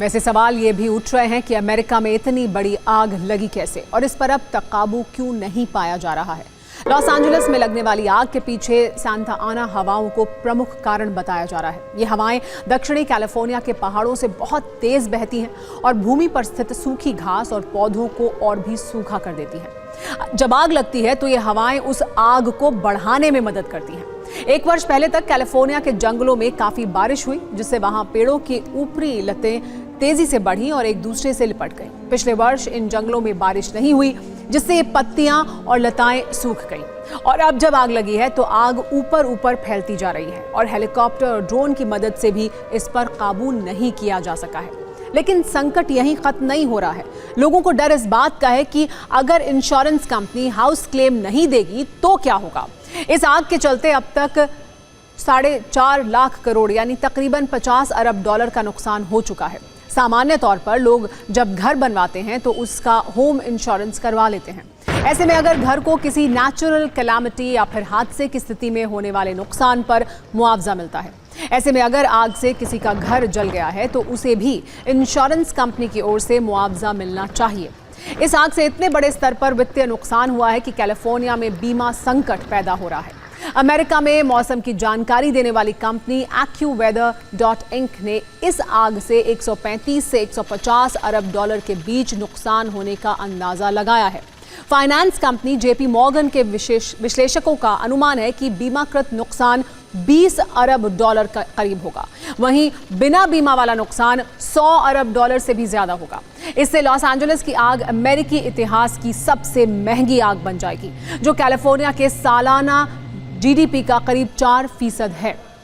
वैसे सवाल ये भी उठ रहे हैं कि अमेरिका में इतनी बड़ी आग लगी कैसे और इस पर अब तक काबू क्यों नहीं पाया जा रहा है। लॉस एंजलिस में लगने वाली आग के पीछे सांता आना हवाओं को प्रमुख कारण बताया जा रहा है। ये हवाएं दक्षिणी कैलिफोर्निया के पहाड़ों से बहुत तेज बहती हैं और भूमि पर स्थित सूखी घास और पौधों को और भी सूखा कर देती हैं। जब आग लगती है तो ये हवाएं उस आग को बढ़ाने में मदद करती हैं। 1 वर्ष पहले तक कैलिफोर्निया के जंगलों में काफी बारिश हुई, जिससे वहां पेड़ों की ऊपरी लतें तेजी से बढ़ी और एक दूसरे से लिपट गई। पिछले वर्ष इन जंगलों में बारिश नहीं हुई, जिससे ये पत्तियां और लताएं सूख गई और अब जब आग लगी है तो आग ऊपर फैलती जा रही है और हेलीकॉप्टर और ड्रोन की मदद से भी इस पर काबू नहीं किया जा सका है। लेकिन संकट यहीं खत्म नहीं हो रहा है। लोगों को डर इस बात का है कि अगर इंश्योरेंस कंपनी हाउस क्लेम नहीं देगी तो क्या होगा। इस आग के चलते अब तक 4.5 लाख करोड़ यानी तकरीबन 50 अरब डॉलर का नुकसान हो चुका है। सामान्य तौर पर लोग जब घर बनवाते हैं तो उसका होम इंश्योरेंस करवा लेते हैं। ऐसे में अगर घर को किसी नेचुरल कैलामिटी या फिर हादसे की स्थिति में होने वाले नुकसान पर मुआवजा मिलता है। ऐसे में अगर आग से किसी का घर जल गया है तो उसे भी इंश्योरेंस कंपनी की ओर से मुआवजा मिलना चाहिए। इस आग से इतने बड़े स्तर पर वित्तीय नुकसान हुआ है कि कैलिफोर्निया में बीमा संकट पैदा हो रहा है। अमेरिका में मौसम की जानकारी देने वाली कंपनी AccuWeather.inc ने इस आग से 135 से 150 अरब डॉलर के बीच नुकसान होने का अंदाजा लगाया है। फाइनेंस कंपनी JP Morgan के विश्लेषकों का अनुमान है कि बीमाकृत नुकसान 20 अरब डॉलर का करीब होगा। वहीं बिना बीमा वाला नुकसान 100 अरब डॉलर से भी ज्यादा होगा। इससे लॉस एंजलिस की आग अमेरिकी इतिहास की सबसे महंगी आग बन जाएगी, जो कैलिफोर्निया के सालाना GDP का करीब 4% है।